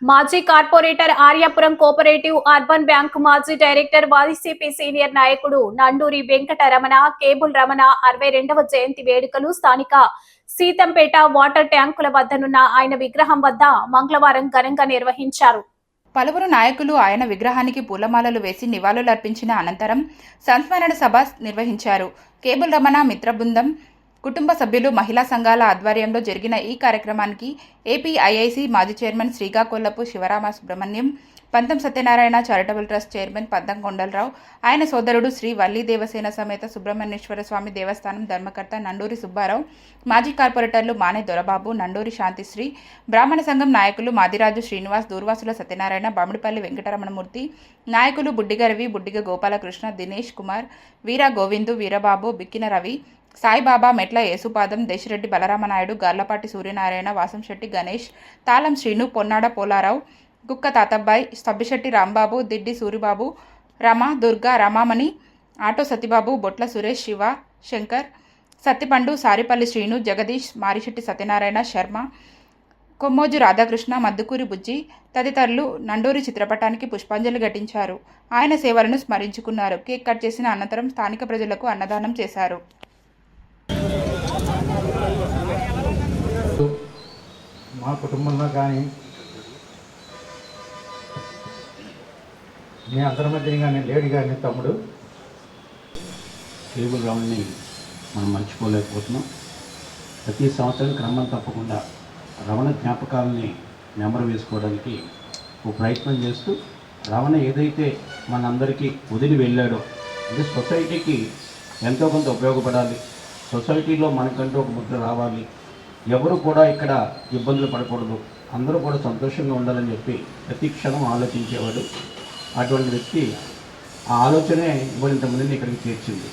మాజీ corporator Aryapuram cooperative urban bank మాజీ director YCP senior నాయకుడు నండూరి వెంకటరమణ కేబుల్ రమణ 62వ జయంతి వేడుకలు స్థానిక సీతంపేట వాటర్ ట్యాంకుల వద్దనున్న ఆయన విగ్రహం వద్ద మంగళవారం ఘనంగా నిర్వహించారు. పలువురు నాయకులు ఆయన విగ్రహానికి పూలమాలలు వేసి నివాళులర్పించిన అనంతరం సంస్మరణ సభ నిర్వహించారు. కేబుల్ రమణ మిత్ర బృందం కుటుంబ సభ్యులు మహిళా సంఘాల ఆధ్వర్యంలో జరిగిన ఈ కార్యక్రమానికి ఏపీఐఐసి మాజీ చైర్మన్ శ్రీకాకుళపు శివరామ సుబ్రహ్మణ్యం, పంతం Satyanarayana charitable trust chairman పద్దం Kondalarao, ఆయన సోదరుడు శ్రీ వల్లి దేవసేన సమేత సుబ్రహ్మణ్యేశ్వర స్వామి దేవస్థానం ధర్మకర్త నండూరి సుబ్బారావు, మాజీ కార్పొరేటర్లు మానే దొరబాబు, నండూరి శాంతిశ్రీ, బ్రాహ్మణ సంఘం నాయకులు మాదిరాజు శ్రీనివాస్, దూర్వాసుల సత్యనారాయణ, బామిడిపల్లి వెంకటరమణమూర్తి, నాయకులు బుడ్డిగ రవి, బుడ్డిగ గోపాలకృష్ణ, దినేష్ కుమార్, వీర గోవిందు, వీరబాబు, బిక్కిన రవి, సాయిబాబా, మెట్ల యేసుపాదం, దేశిరెడ్డి బలరామనాయుడు, గార్లపాటి సూర్యనారాయణ, వాసంశెట్టి గణేష్, తాళం శ్రీను, పొన్నాడ పోలారావు, గుక్క తాతబ్బాయి, సబ్బిశెట్టి రాంబాబు, దిడ్డి సూరిబాబు, రమ, దుర్గా, రమామణి, ఆటో సత్యబాబు, బొట్ల సురేష్, శివ, శంకర్, సత్తిపండు, సారిపల్లి శ్రీను, జగదీష్, మారిశెట్టి సత్యనారాయణ, శర్మ, కొమ్మోజు రాధాకృష్ణ, మద్దుకూరి బుజ్జి తదితరులు నండూరి చిత్రపటానికి పుష్పాంజలి ఘటించారు. ఆయన సేవలను స్మరించుకున్నారు. కేక్ కట్ చేసిన అనంతరం స్థానిక ప్రజలకు అన్నదానం చేశారు. మా కుటుంబంలో కానీ మీ అందరి మధ్య కానీ లేడీ కానీ తమ్ముడు కేబుల్ రమణని మనం మర్చిపోలేకపోతున్నాం. ప్రతి సంవత్సరం క్రమం తప్పకుండా రమణ జ్ఞాపకాలని నెమరు వేసుకోవడానికి ఒక ప్రయత్నం చేస్తూ రమణ ఏదైతే మనందరికీ వదిలి వెళ్ళాడో అది సొసైటీకి ఎంతో కొంత ఉపయోగపడాలి, సొసైటీలో మనకంటూ ఒక ముద్ర రావాలి, ఎవరు కూడా ఇక్కడ ఇబ్బందులు పడకూడదు, అందరూ కూడా సంతోషంగా ఉండాలని చెప్పి ప్రతి క్షణం ఆలోచించేవాడు. అటువంటి వ్యక్తి ఆ ఆలోచనే ఇంతమందిని ఇక్కడికి చేర్చింది.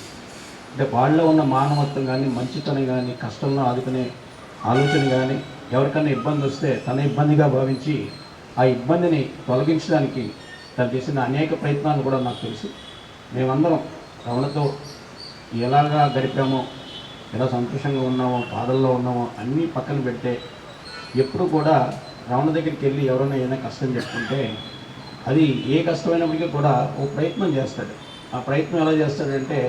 అంటే వాళ్ళలో ఉన్న మానవత్వం కానీ, మంచితనం కానీ, కష్టంలో ఆదుకునే ఆలోచన కానీ, ఎవరికైనా ఇబ్బంది వస్తే తన ఇబ్బందిగా భావించి ఆ ఇబ్బందిని తొలగించడానికి తను చేసిన అనేక ప్రయత్నాలు కూడా నాకు తెలుసు. మేమందరం రమణతో ఎలాగా గడిపామో, ఎలా సంతోషంగా ఉన్నామో, బాధల్లో ఉన్నామో అన్నీ పక్కన పెడితే ఎప్పుడు కూడా రమణ దగ్గరికి వెళ్ళి ఎవరైనా ఏదైనా కష్టం చెప్పుకుంటే అది ఏ కష్టమైనప్పటికీ కూడా ఓ ప్రయత్నం చేస్తాడు. ఆ ప్రయత్నం ఎలా చేస్తాడంటే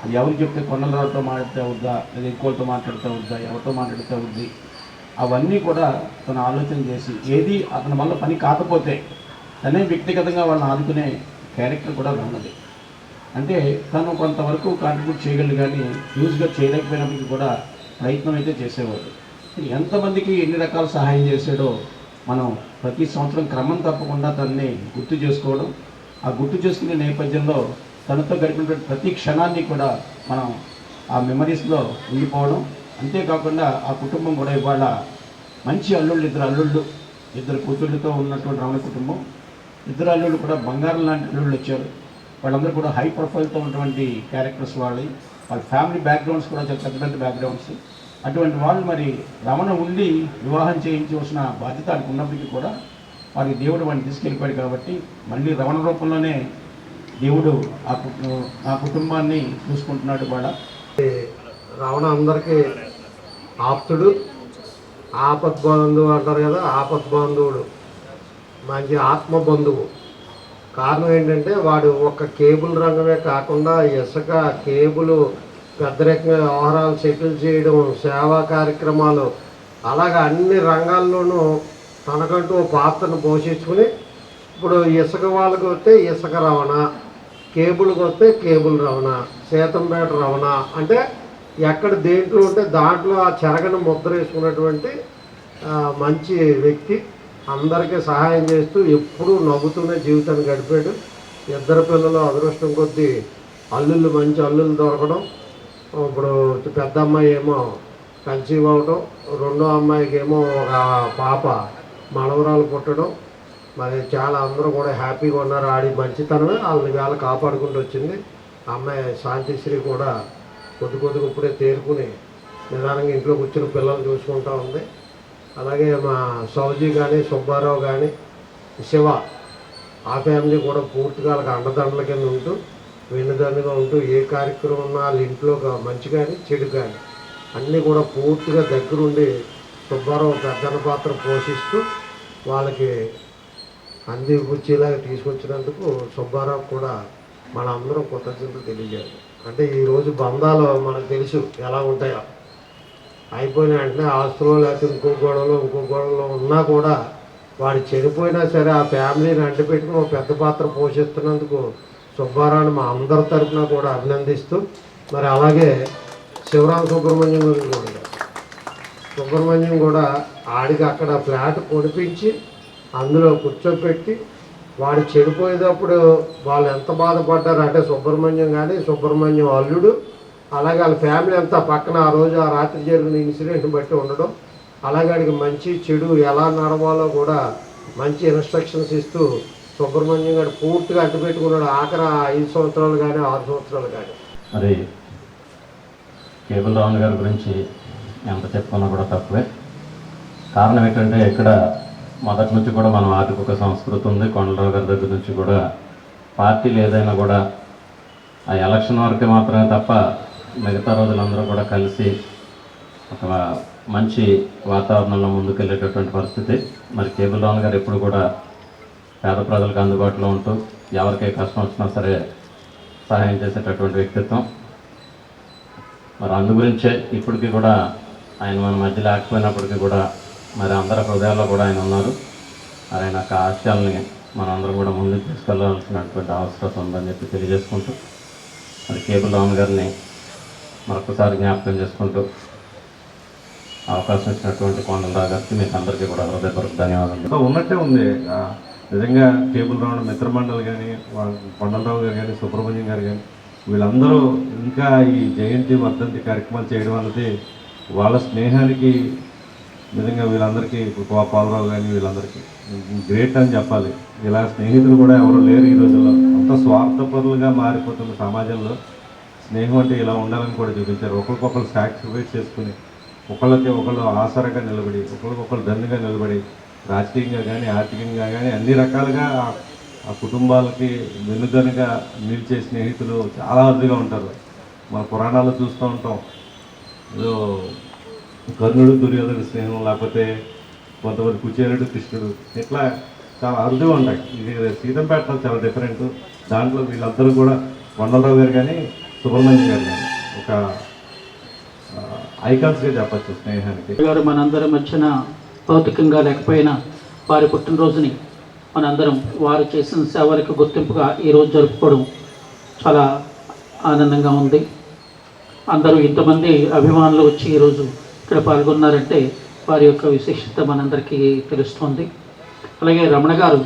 అది ఎవరు చెప్తే కొండలతో మాట్లాడితే వద్దా, లేదా ఎక్కువతో మాట్లాడితే వద్దా, ఎవరితో మాట్లాడితే వద్ది, అవన్నీ కూడా తను ఆలోచన చేసి ఏది అతని వల్ల పని కాకపోతే తనే వ్యక్తిగతంగా వాళ్ళని ఆదుకునే క్యారెక్టర్ కూడా ఉన్నది. అంటే తను కొంతవరకు కాంట్రిబ్యూట్ చేయగలడు కానీ యూజ్గా చేయలేకపోయినప్పటికీ కూడా ప్రయత్నం అయితే చేసేవాడు. ఎంతమందికి ఎన్ని రకాల సహాయం చేశాడో మనం ప్రతి సంవత్సరం క్రమం తప్పకుండా తనని గుర్తు చేసుకోవడం, ఆ గుర్తు చేసుకునే నేపథ్యంలో తనతో గడిపినటువంటి ప్రతి క్షణాన్ని కూడా మనం ఆ మెమరీస్లో ఉండిపోవడం. అంతేకాకుండా ఆ కుటుంబం కూడా ఇవాళ మంచి అల్లుళ్ళు, ఇద్దరు కూతుళ్ళతో ఉన్నటువంటి రమణ కుటుంబం. ఇద్దరు అల్లుళ్ళు కూడా బంగారం లాంటి అల్లుళ్ళు వచ్చారు. వాళ్ళందరూ కూడా హై ప్రొఫైల్తో ఉన్నటువంటి క్యారెక్టర్స్ వాళ్ళ ఫ్యామిలీ బ్యాక్గ్రౌండ్స్ కూడా చాలా పెద్ద బ్యాక్గ్రౌండ్స్. అటువంటి వాళ్ళు మరి రమణ ఉండి వివాహం చేయించవలసిన బాధ్యత ఆయనకు ఉన్నప్పటికీ కూడా వారికి దేవుడు వాడిని తీసుకెళ్ళిపోయాడు. కాబట్టి మళ్ళీ రమణ రూపంలోనే దేవుడు ఆ కుటుంబాన్ని చూసుకుంటున్నాడు. కూడా రమణ అందరికీ ఆప్తుడు, ఆపద్బంధువు అంటారు కదా, ఆపద్బంధువుడు, మంచి ఆత్మబంధువు. కారణం ఏంటంటే వాడు ఒక్క కేబుల్ రంగమే కాకుండా ఇసుక, కేబుల్, పెద్ద రకంగా వ్యవహారాలు సెటిల్ చేయడం, సేవా కార్యక్రమాలు, అలాగా అన్ని రంగాల్లోనూ తనకంటూ పాత్రను పోషించుకుని ఇప్పుడు ఇసుక వాళ్ళకి వస్తే ఇసుక రమణ, కేబుల్కి వస్తే కేబుల్ రమణ, సీతంపేట రమణ, అంటే ఎక్కడ దేంట్లో ఉంటే దాంట్లో ఆ చెరగని ముద్ర వేసుకున్నటువంటి మంచి వ్యక్తి. అందరికీ సహాయం చేస్తూ ఎప్పుడూ నవ్వుతూనే జీవితాన్ని గడిపాడు. ఇద్దరు పిల్లలు అదృష్టం కొద్దీ అల్లుళ్ళు, మంచి అల్లుళ్ళు దొరకడం. ఇప్పుడు పెద్ద అమ్మాయి ఏమో కన్సీవ్ అవడం, రెండో అమ్మాయికి ఏమో ఒక పాప మనవరాలు పుట్టడం. మరి చాలా అందరూ కూడా హ్యాపీగా ఉన్నారు. ఆడి మంచితనమే వాళ్ళని వేళ కాపాడుకుంటూ వచ్చింది. అమ్మాయి శాంతిశ్రీ కూడా కొద్దిగా ఇప్పుడే తేరుకుని నిదానంగా ఇంట్లో కూర్చుని పిల్లలు చూసుకుంటూ ఉంది. అలాగే మా సౌజీ కానీ, సుబ్బారావు కానీ, శివ, ఆ ఫ్యామిలీ కూడా పూర్తిగా వాళ్ళకి అండదండల కింద ఉంటూ వెన్నుదన్నుగా ఉంటూ ఏ కార్యక్రమం ఉన్నా వాళ్ళ ఇంట్లో మంచి కానీ చెడు కానీ అన్నీ కూడా పూర్తిగా దగ్గరుండి సుబ్బారావు పెద్దన పాత్ర పోషిస్తూ వాళ్ళకి అంది కూర్చేలాగా తీసుకొచ్చినందుకు సుబ్బారావు కూడా మనందరం కృతజ్ఞతలు తెలియజేయాలి. అంటే ఈరోజు బంధాలు మనకు తెలుసు ఎలా ఉంటాయో. అయిపోయిన వెంటనే ఆస్తులో లేకపోతే ఇంకో గొడవలో ఉన్నా కూడా వాడు చనిపోయినా సరే ఆ ఫ్యామిలీని అంటిపెట్టుకుని ఒక పెద్ద పాత్ర పోషిస్తున్నందుకు సుబ్బారావుని మా అందరి తరఫున కూడా అభినందిస్తూ, మరి అలాగే సుబ్రహ్మణ్యం గురించి కూడా సుబ్రహ్మణ్యం కూడా ఆడికి అక్కడ ఫ్లాట్ కొనిపించి అందులో కూర్చోపెట్టి వాడు చెడిపోయేటప్పుడు వాళ్ళు ఎంత బాధపడ్డారు అంటే సుబ్రహ్మణ్యం కానీ సుబ్రహ్మణ్యం అల్లుడు అలాగే వాళ్ళ ఫ్యామిలీ అంతా పక్కన ఆ రోజు ఆ రాత్రి జరిగిన ఇన్సిడెంట్ని బట్టి ఉండడం, అలాగే వాడికి మంచి చెడు ఎలా నడవాలో కూడా మంచి ఇన్స్ట్రక్షన్స్ ఇస్తూ సుబ్రహ్మణ్యం గారు పూర్తిగా అడ్డుపెట్టుకున్నాడు. ఆఖరి 5 సంవత్సరాలు కానీ 6 సంవత్సరాలు కానీ. మరి కేబుల్ రావణ్ గారి గురించి ఎంత చెప్పుకున్నా కూడా తక్కువే. కారణం ఏంటంటే ఇక్కడ మొదటి నుంచి కూడా మనం వాటికి ఒక సంస్కృతి ఉంది. కొండలరావు గారి దగ్గర నుంచి కూడా పార్టీలు ఏదైనా కూడా ఆ ఎలక్షన్ వరకే మాత్రమే తప్ప మిగతా రోజులందరూ కూడా కలిసి ఒక మంచి వాతావరణంలో ముందుకెళ్ళేటటువంటి పరిస్థితి. మరి కేబుల్ రావణ్ గారు ఎప్పుడు కూడా పేద ప్రజలకు అందుబాటులో ఉంటూ ఎవరికే కష్టం వచ్చినా సరే సహాయం చేసేటటువంటి వ్యక్తిత్వం. మరి అందు గురించే ఇప్పటికీ కూడా ఆయన మన మధ్య లేకపోయినప్పటికీ కూడా మరి అందరి హృదయాల్లో కూడా ఆయన ఉన్నారు. మరి ఆయన యొక్క ఆశయాల్ని మనందరం కూడా ముందుకు తీసుకెళ్లాల్సినటువంటి అవసరం ఉందని చెప్పి తెలియజేసుకుంటూ మరి కేబుల్ రావణ్ గారిని మరొకసారి జ్ఞాపకం చేసుకుంటూ అవకాశం ఇచ్చినటువంటి కొండలరావు గారికి మీకు అందరికీ కూడా హృదయపూర్వక ధన్యవాదాలు. ఉన్నట్టే ఉంది నిజంగా. కేబుల్ రావణ్ మిత్రమండలి కానీ, కొండలరావు గారు కానీ, సుబ్రహ్మణ్యం గారు కానీ వీళ్ళందరూ ఇంకా ఈ జయంతి వర్ధంతి కార్యక్రమాలు చేయడం అన్నది వాళ్ళ స్నేహానికి నిజంగా వీళ్ళందరికీ పాలరావు కానీ వీళ్ళందరికీ గ్రేట్ అని చెప్పాలి. ఇలా స్నేహితులు కూడా ఎవరు లేరు ఈ రోజుల్లో. అంత స్వార్థపరులుగా మారిపోతున్న సమాజంలో స్నేహం అంటే ఇలా ఉండాలని కూడా చూపించారు. ఒకరికొకరు సాక్రిఫైస్ చేసుకుని ఒకళ్ళకి ఒకళ్ళు ఆసరగా నిలబడి ఒకరికొకరు దన్నుగా నిలబడి రాజకీయంగా కానీ ఆర్థికంగా కానీ అన్ని రకాలుగా ఆ కుటుంబాలకి వెన్నుదన్నుగా నిలిచే స్నేహితులు చాలా అరుదుగా ఉంటారు. మన పురాణాల్లో చూస్తూ ఉంటాం. ఏదో కర్ణుడు దుర్యోధనుడు స్నేహం, లేకపోతే కొంతమంది కుచేలుడు కృష్ణుడు, ఇట్లా చాలా అరుదుగా ఉంటాయి. ఇది సీతంపేటలో చాలా డిఫరెంట్. దాంట్లో వీళ్ళందరూ కూడా కొండలరావు గారు కానీ సుబ్రహ్మణ్యం గారు కానీ ఒక ఐకాన్స్గా చెప్పచ్చు స్నేహానికి. గారు మనందరి మధ్యన భౌతికంగా లేకపోయినా వారి పుట్టినరోజుని మనందరం వారు చేసిన సేవలకు గుర్తింపుగా ఈరోజు జరుపుకోవడం చాలా ఆనందంగా ఉంది. అందరూ ఇంతమంది అభిమానులు వచ్చి ఈరోజు ఇక్కడ పాల్గొన్నారంటే వారి యొక్క విశిష్టత మనందరికీ తెలుస్తుంది. అలాగే రమణ గారు,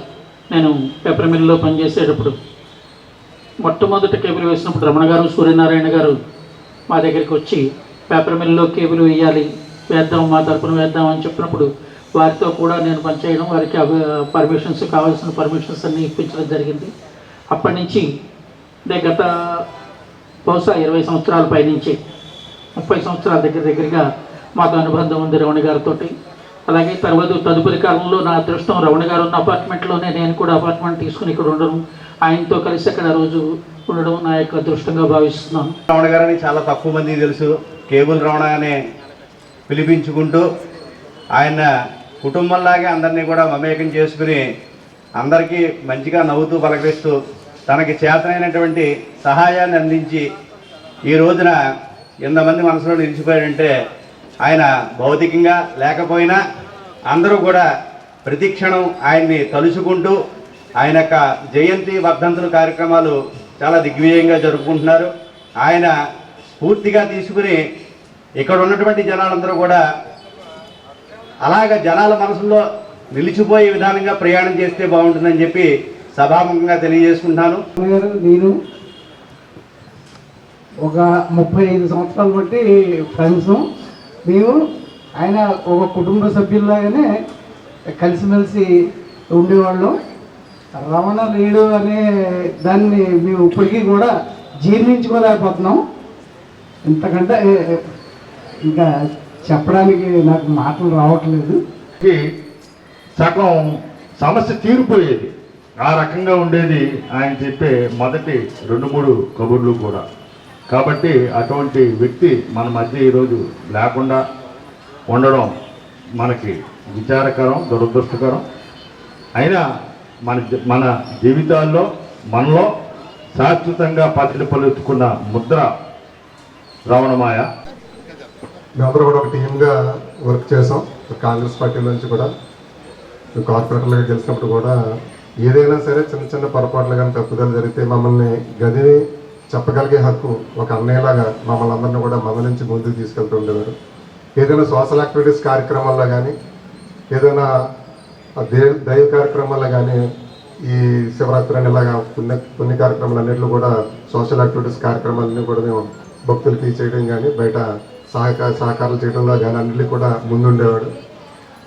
నేను పేపర్ మిల్లో పనిచేసేటప్పుడు మొట్టమొదటి కేబుల్ వేసినప్పుడు రమణ గారు, సూర్యనారాయణ గారు మా దగ్గరికి వచ్చి పేపర్ మిల్లో కేబుల్ వేయాలి, వేద్దాం, మా తరపున వేద్దాం అని చెప్పినప్పుడు వారితో కూడా నేను పనిచేయడం, వారికి పర్మిషన్స్ కావాల్సిన పర్మిషన్స్ అన్నీ ఇప్పించడం జరిగింది. అప్పటి నుంచి గత బహుశా 20 సంవత్సరాల పైనుంచి 30 సంవత్సరాల దగ్గరగా మాకు అనుబంధం ఉంది రమణ గారితో. అలాగే తదుపరి కాలంలో నా అదృష్టం రమణ గారు ఉన్న అపార్ట్మెంట్లోనే నేను కూడా అపార్ట్మెంట్ తీసుకుని ఇక్కడ ఉండడం, ఆయనతో కలిసి అక్కడ రోజు ఉండడం నా యొక్క అదృష్టంగా భావిస్తున్నాను. రమణ గారని చాలా తక్కువ మంది తెలుసు. కేబుల్ రమణ అనే పిలిపించుకుంటూ ఆయన కుటుంబంలాగే అందరినీ కూడా మమేకం చేసుకుని అందరికీ మంచిగా నవ్వుతూ పలకరిస్తూ తనకి చేతనైనటువంటి సహాయాన్ని అందించి ఈ రోజున ఎంతమంది మనసులో నిలిచిపోయాడంటే ఆయన భౌతికంగా లేకపోయినా అందరూ కూడా ప్రతిక్షణం ఆయన్ని తలుచుకుంటూ ఆయన యొక్క జయంతి వర్ధంతుల కార్యక్రమాలు చాలా దిగ్విజయంగా జరుపుకుంటున్నారు. ఆయన పూర్తిగా తీసుకుని ఇక్కడ ఉన్నటువంటి జనాలందరూ కూడా అలాగ జనాల మనసులో నిలిచిపోయే విధానంగా ప్రయాణం చేస్తే బాగుంటుందని చెప్పి సభాముఖంగా తెలియజేసుకుంటాను. నేను ఒక 35 సంవత్సరాల బట్టి ఫ్రెండ్స్. మేము ఆయన ఒక కుటుంబ సభ్యుల్లాగానే కలిసిమెలిసి ఉండేవాళ్ళం. రమణ లేడు అనే దాన్ని మేము ఇప్పటికీ కూడా జీర్ణించుకోలేకపోతున్నాం. ఇంతకంటే ఇంకా చెప్పడానికి నాకు మాటలు రావట్లేదు. సగం సమస్య తీరిపోయేది, ఆ రకంగా ఉండేది ఆయన చెప్పే మొదటి 2-3 కబుర్లు కూడా. కాబట్టి అటువంటి వ్యక్తి మన మధ్య ఈరోజు లేకుండా ఉండడం మనకి విచారకరం, దురదృష్టకరం. అయినా మన జీవితాల్లో మనలో శాశ్వతంగా పలుచుకున్న ముద్ర రావణమాయ. మేమందరూ కూడా ఒక టీమ్గా వర్క్ చేసాం. కాంగ్రెస్ పార్టీ నుంచి కూడా కార్పొరేటర్లుగా గెలిచినప్పుడు కూడా ఏదైనా సరే చిన్న చిన్న పొరపాట్లు కానీ తప్పుదలు జరిగితే మమ్మల్ని గదిని చెప్పగలిగే హక్కు ఒక అన్నయ్యలాగా మమ్మల్ని అందరినీ కూడా మందలించి ముందుకు తీసుకెళ్తూ ఉండేవారు. ఏదైనా సోషల్ యాక్టివిటీస్ కార్యక్రమాల్లో కానీ ఏదైనా దైవ కార్యక్రమాల్లో కానీ ఈ శివరాత్రి అని ఇలాగా కొన్ని కార్యక్రమాలు అన్నింటిలో కూడా సోషల్ యాక్టివిటీస్ కార్యక్రమాలన్నీ కూడా మేము భక్తులకి చేయడం కానీ బయట సహకారాలు చేయడంలో కానీ అన్నింటికి కూడా ముందుండేవాడు.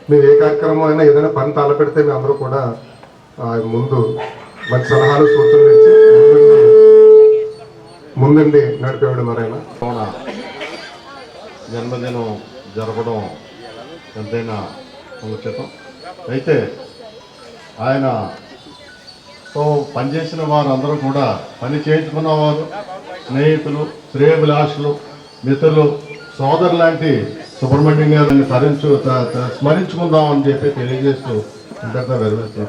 మేము ఏ కార్యక్రమం అయినా ఏదైనా పని తలపెడితే మేము అందరూ కూడా ముందు మంచి సలహాలు సూచనలు ఇచ్చి ముందుండి నడిపేవాడు. మరైనా జన్మదినం జరపడం ఎంతైనా సముచితం. అయితే ఆయనతో పనిచేసిన వారందరూ కూడా పని చేయించుకున్నవారు, స్నేహితులు, శ్రేయభిలాషులు, మిత్రులు, సోదరు లాంటి సుబ్రహ్మణ్యం గారిని స్మరించుకుందాం అని చెప్పి తెలియజేస్తూ ఇంతగా విరమిస్తున్నాను.